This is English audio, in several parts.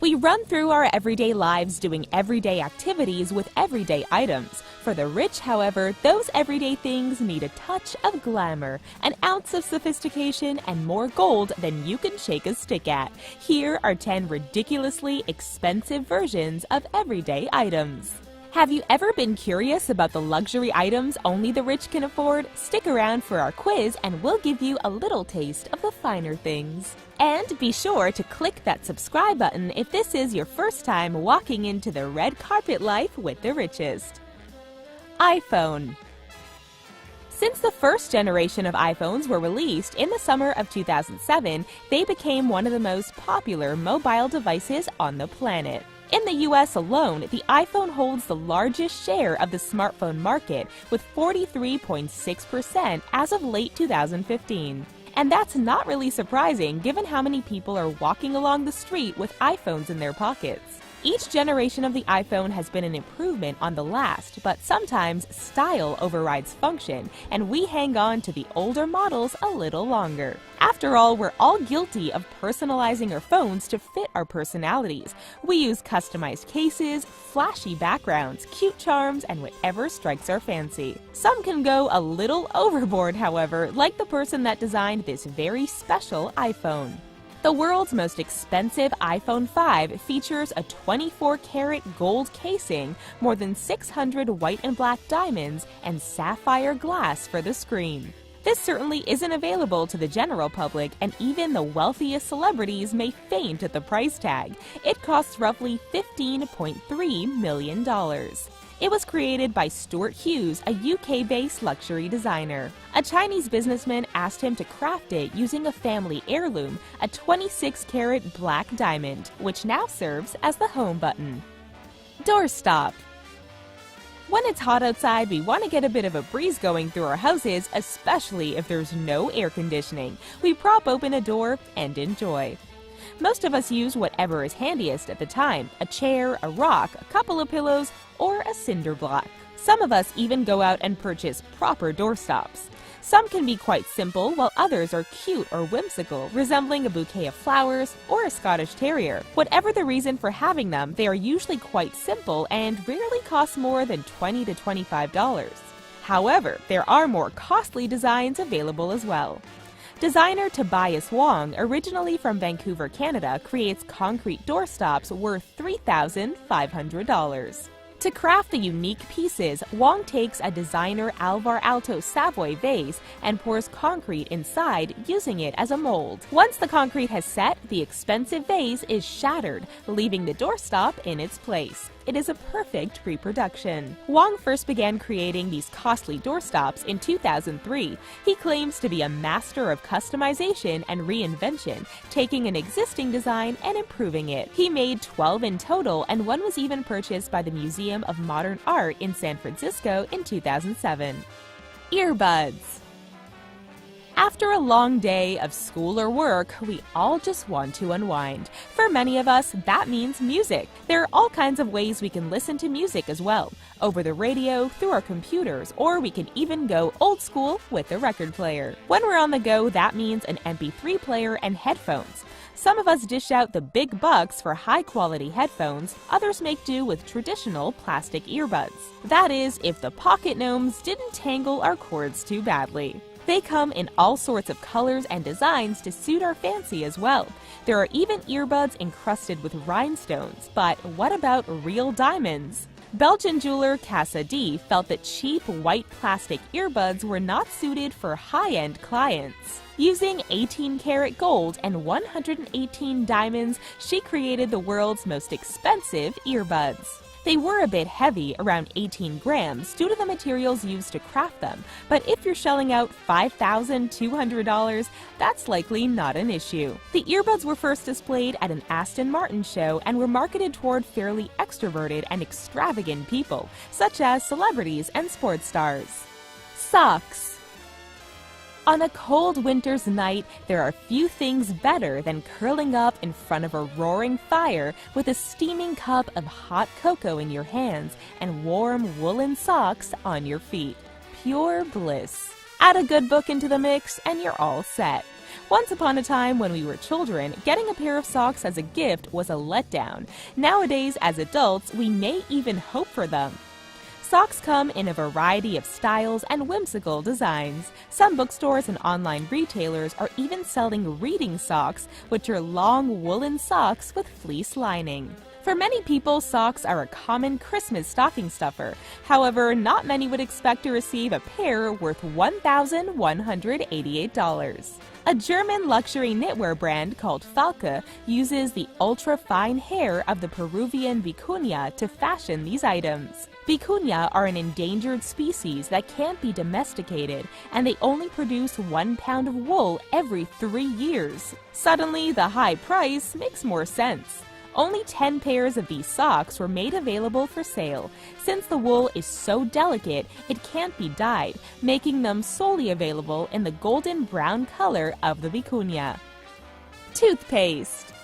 We run through our everyday lives doing everyday activities with everyday items. For the rich, however, those everyday things need a touch of glamour, an ounce of sophistication, and more gold than you can shake a stick at. Here are 10 ridiculously expensive versions of everyday items. Have you ever been curious about the luxury items only the rich can afford? Stick around for our quiz and we'll give you a little taste of the finer things. And be sure to click that subscribe button if this is your first time walking into the red carpet life with the richest. iPhone. Since the first generation of iPhones were released in the summer of 2007, they became one of the most popular mobile devices on the planet. In the US alone, the iPhone holds the largest share of the smartphone market with 43.6% as of late 2015. And that's not really surprising given how many people are walking along the street with iPhones in their pockets. Each generation of the iPhone has been an improvement on the last, but sometimes style overrides function, and we hang on to the older models a little longer. After all, we're all guilty of personalizing our phones to fit our personalities. We use customized cases, flashy backgrounds, cute charms, and whatever strikes our fancy. Some can go a little overboard, however, like the person that designed this very special iPhone. The world's most expensive iPhone 5 features a 24-karat gold casing, more than 600 white and black diamonds, and sapphire glass for the screen. This certainly isn't available to the general public, and even the wealthiest celebrities may faint at the price tag. It costs roughly $15.3 million. It was created by Stuart Hughes, a UK-based luxury designer. A Chinese businessman asked him to craft it using a family heirloom, a 26-karat black diamond, which now serves as the home button. Doorstop. When it's hot outside, we want to get a bit of a breeze going through our houses, especially if there's no air conditioning. We prop open a door and enjoy. Most of us use whatever is handiest at the time, a chair, a rock, a couple of pillows, or a cinder block. Some of us even go out and purchase proper doorstops. Some can be quite simple, while others are cute or whimsical, resembling a bouquet of flowers or a Scottish Terrier. Whatever the reason for having them, they are usually quite simple and rarely cost more than $20 to $25. However, there are more costly designs available as well. Designer Tobias Wong, originally from Vancouver, Canada, creates concrete doorstops worth $3,500. To craft the unique pieces, Wong takes a designer Alvar Aalto Savoy vase and pours concrete inside, using it as a mold. Once the concrete has set, the expensive vase is shattered, leaving the doorstop in its place. It is a perfect reproduction. Wong first began creating these costly doorstops in 2003. He claims to be a master of customization and reinvention, taking an existing design and improving it. He made 12 in total, and one was even purchased by the Museum of Modern Art in San Francisco in 2007. Earbuds. After a long day of school or work, we all just want to unwind. For many of us, that means music. There are all kinds of ways we can listen to music as well, over the radio, through our computers, or we can even go old school with a record player. When we're on the go, that means an MP3 player and headphones. Some of us dish out the big bucks for high-quality headphones, others make do with traditional plastic earbuds. That is, if the pocket gnomes didn't tangle our cords too badly. They come in all sorts of colors and designs to suit our fancy as well. There are even earbuds encrusted with rhinestones, but what about real diamonds? Belgian jeweler Casa D felt that cheap white plastic earbuds were not suited for high-end clients. Using 18-karat gold and 118 diamonds, she created the world's most expensive earbuds. They were a bit heavy, around 18 grams, due to the materials used to craft them, but if you're shelling out $5,200, that's likely not an issue. The earbuds were first displayed at an Aston Martin show and were marketed toward fairly extroverted and extravagant people, such as celebrities and sports stars. Socks. On a cold winter's night, there are few things better than curling up in front of a roaring fire with a steaming cup of hot cocoa in your hands and warm woolen socks on your feet. Pure bliss. Add a good book into the mix and you're all set. Once upon a time when we were children, getting a pair of socks as a gift was a letdown. Nowadays, as adults, we may even hope for them. Socks come in a variety of styles and whimsical designs. Some bookstores and online retailers are even selling reading socks, which are long woolen socks with fleece lining. For many people, socks are a common Christmas stocking stuffer. However, not many would expect to receive a pair worth $1,188. A German luxury knitwear brand called Falke uses the ultra-fine hair of the Peruvian vicuña to fashion these items. Vicuña are an endangered species that can't be domesticated, and they only produce 1 pound of wool every 3 years. Suddenly, the high price makes more sense. Only 10 pairs of these socks were made available for sale. Since the wool is so delicate, it can't be dyed, making them solely available in the golden brown color of the vicuña. Toothpaste.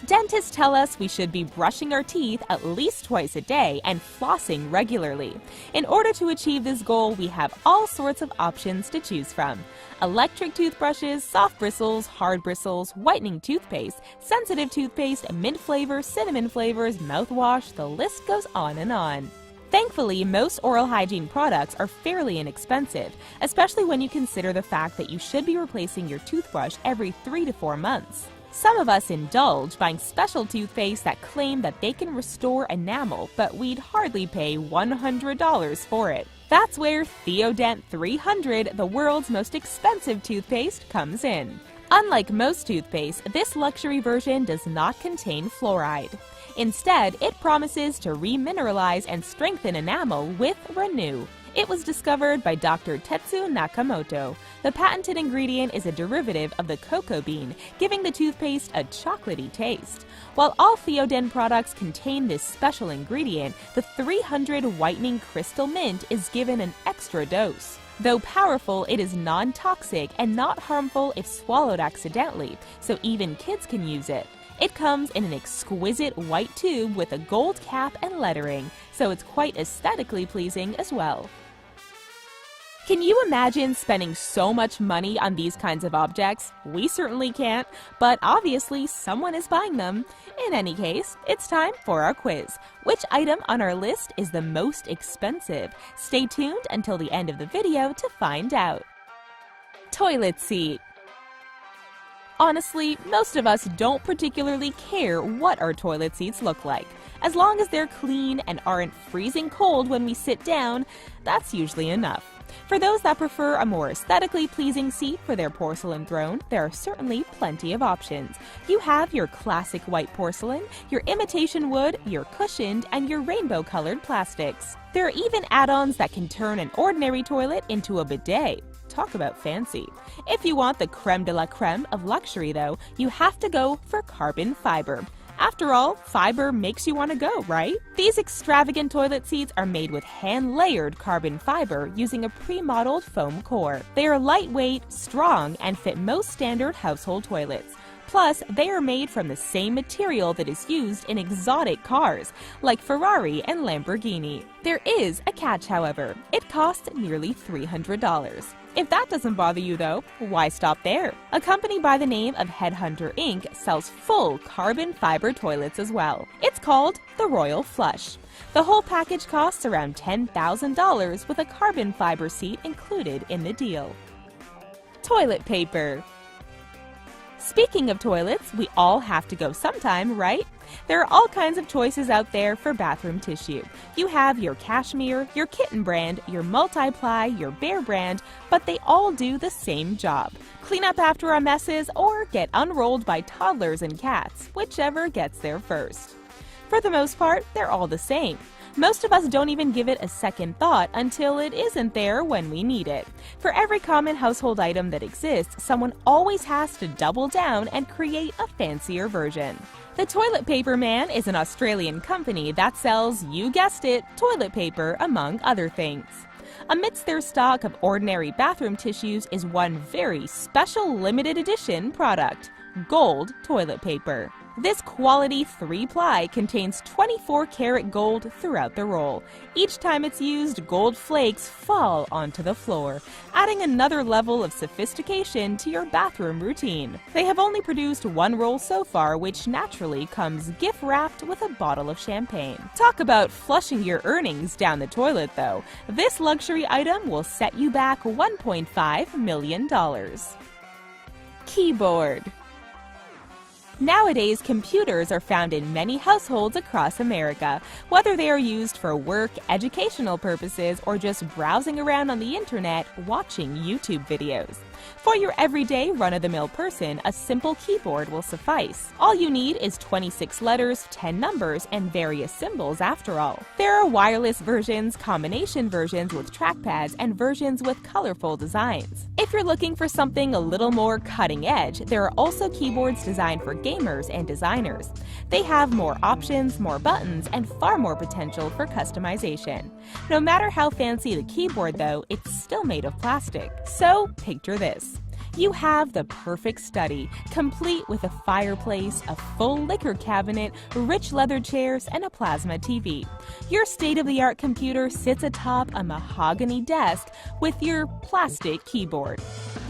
Dentists tell us we should be brushing our teeth at least twice a day and flossing regularly. In order to achieve this goal, we have all sorts of options to choose from. Electric toothbrushes, soft bristles, hard bristles, whitening toothpaste, sensitive toothpaste, mint flavor, cinnamon flavors, mouthwash, the list goes on and on. Thankfully, most oral hygiene products are fairly inexpensive, especially when you consider the fact that you should be replacing your toothbrush every 3 to 4 months. Some of us indulge buying special toothpaste that claim that they can restore enamel, but we'd hardly pay $100 for it. That's where Theodent 300, the world's most expensive toothpaste, comes in. Unlike most toothpaste, this luxury version does not contain fluoride. Instead, it promises to remineralize and strengthen enamel with Renew. It was discovered by Dr. Tetsu Nakamoto. The patented ingredient is a derivative of the cocoa bean, giving the toothpaste a chocolatey taste. While all Theodent products contain this special ingredient, the 300 whitening crystal mint is given an extra dose. Though powerful, it is non-toxic and not harmful if swallowed accidentally, so even kids can use it. It comes in an exquisite white tube with a gold cap and lettering, so it's quite aesthetically pleasing as well. Can you imagine spending so much money on these kinds of objects? We certainly can't, but obviously someone is buying them. In any case, it's time for our quiz. Which item on our list is the most expensive? Stay tuned until the end of the video to find out. Toilet seat. Honestly, most of us don't particularly care what our toilet seats look like. As long as they're clean and aren't freezing cold when we sit down, that's usually enough. For those that prefer a more aesthetically pleasing seat for their porcelain throne, there are certainly plenty of options. You have your classic white porcelain, your imitation wood, your cushioned, and your rainbow-colored plastics. There are even add-ons that can turn an ordinary toilet into a bidet. Talk about fancy. If you want the creme de la creme of luxury, though, you have to go for carbon fiber. After all, fiber makes you want to go, right? These extravagant toilet seats are made with hand-layered carbon fiber using a pre-modeled foam core. They are lightweight, strong, and fit most standard household toilets. Plus, they are made from the same material that is used in exotic cars, like Ferrari and Lamborghini. There is a catch, however. It costs nearly $300. If that doesn't bother you, though, why stop there? A company by the name of Headhunter Inc. sells full carbon fiber toilets as well. It's called the Royal Flush. The whole package costs around $10,000 with a carbon fiber seat included in the deal. Toilet paper. Speaking of toilets, we all have to go sometime, right? There are all kinds of choices out there for bathroom tissue. You have your Cashmere, your Kitten brand, your Multiply, your Bear brand, but they all do the same job. Clean up after our messes or get unrolled by toddlers and cats, whichever gets there first. For the most part, they're all the same. Most of us don't even give it a second thought until it isn't there when we need it. For every common household item that exists, someone always has to double down and create a fancier version. The Toilet Paper Man is an Australian company that sells, you guessed it, toilet paper among other things. Amidst their stock of ordinary bathroom tissues is one very special limited edition product. gold toilet paper. This quality 3-ply contains 24-karat gold throughout the roll. Each time it's used, gold flakes fall onto the floor, adding another level of sophistication to your bathroom routine. They have only produced one roll so far, which naturally comes gift-wrapped with a bottle of champagne. Talk about flushing your earnings down the toilet, though. This luxury item will set you back $1.5 million. Keyboard. Nowadays, computers are found in many households across America, whether they are used for work, educational purposes, or just browsing around on the internet watching YouTube videos. For your everyday run-of-the-mill person, a simple keyboard will suffice. All you need is 26 letters, 10 numbers, and various symbols after all. There are wireless versions, combination versions with trackpads, and versions with colorful designs. If you're looking for something a little more cutting edge, there are also keyboards designed for gamers and designers. They have more options, more buttons, and far more potential for customization. No matter how fancy the keyboard though, it's still made of plastic. So picture this. You have the perfect study, complete with a fireplace, a full liquor cabinet, rich leather chairs, and a plasma TV. Your state-of-the-art computer sits atop a mahogany desk with your plastic keyboard.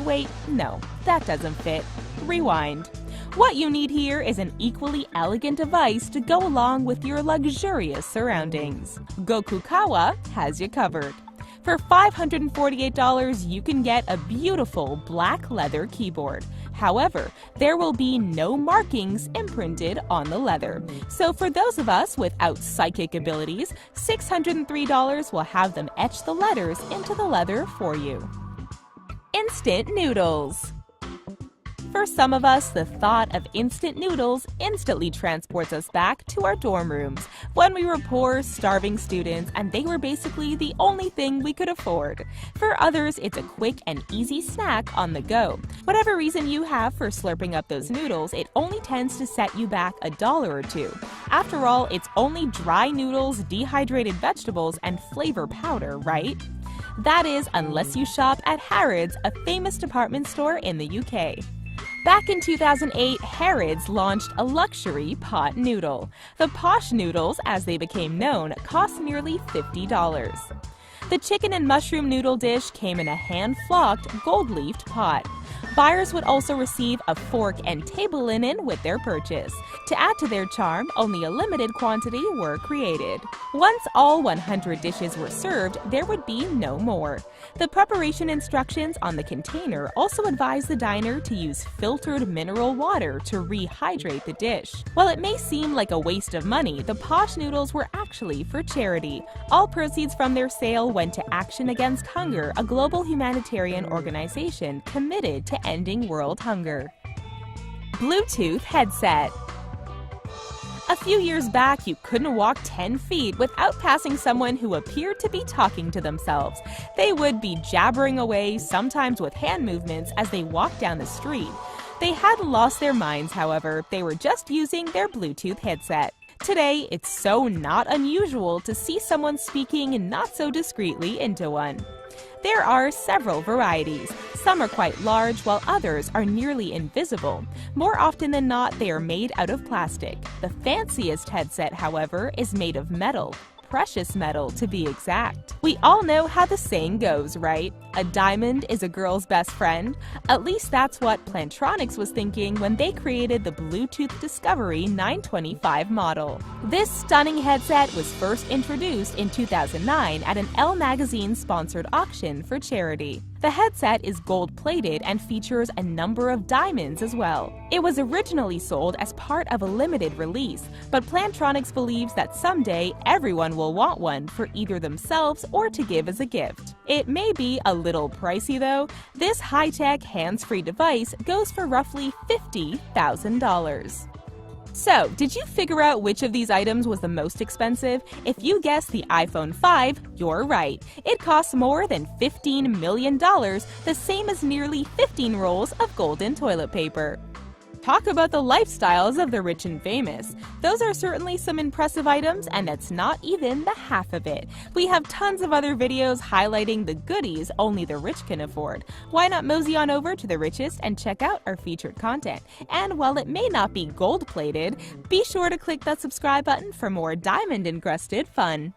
Wait, no, that doesn't fit. Rewind. What you need here is an equally elegant device to go along with your luxurious surroundings. Gokukawa has you covered. For $548, you can get a beautiful black leather keyboard. However, there will be no markings imprinted on the leather. So for those of us without psychic abilities, $603 will have them etch the letters into the leather for you. Instant noodles. For some of us, the thought of instant noodles instantly transports us back to our dorm rooms when we were poor, starving students and they were basically the only thing we could afford. For others, it's a quick and easy snack on the go. Whatever reason you have for slurping up those noodles, it only tends to set you back $1 or $2. After all, it's only dry noodles, dehydrated vegetables, and flavor powder, right? That is, unless you shop at Harrods, a famous department store in the UK. Back in 2008, Harrods launched a luxury pot noodle. The posh noodles, as they became known, cost nearly $50. The chicken and mushroom noodle dish came in a hand-flocked, gold-leafed pot. Buyers would also receive a fork and table linen with their purchase. To add to their charm, only a limited quantity were created. Once all 100 dishes were served, there would be no more. The preparation instructions on the container also advise the diner to use filtered mineral water to rehydrate the dish. While it may seem like a waste of money, the posh noodles were actually for charity. All proceeds from their sale went to Action Against Hunger, a global humanitarian organization committed to ending world hunger. Bluetooth headset. A few years back, you couldn't walk 10 feet without passing someone who appeared to be talking to themselves. They would be jabbering away, sometimes with hand movements, as they walked down the street. They hadn't lost their minds, however. They were just using their Bluetooth headset. Today, it's so not unusual to see someone speaking not so discreetly into one. There are several varieties. Some are quite large, while others are nearly invisible. More often than not, they are made out of plastic. The fanciest headset, however, is made of metal. Precious metal, to be exact. We all know how the saying goes, right? A diamond is a girl's best friend. At least that's what Plantronics was thinking when they created the Bluetooth Discovery 925 model. This stunning headset was first introduced in 2009 at an Elle magazine-sponsored auction for charity. The headset is gold-plated and features a number of diamonds as well. It was originally sold as part of a limited release, but Plantronics believes that someday everyone will want one for either themselves or to give as a gift. It may be a little pricey though. This high-tech, hands-free device goes for roughly $50,000. So, did you figure out which of these items was the most expensive? If you guessed the iPhone 5, you're right. It costs more than $15 million, the same as nearly 15 rolls of golden toilet paper. talk about the lifestyles of the rich and famous. Those are certainly some impressive items, and that's not even the half of it. We have tons of other videos highlighting the goodies only the rich can afford. Why not mosey on over to the Richest and check out our featured content? And while it may not be gold-plated, be sure to click that subscribe button for more diamond-encrusted fun.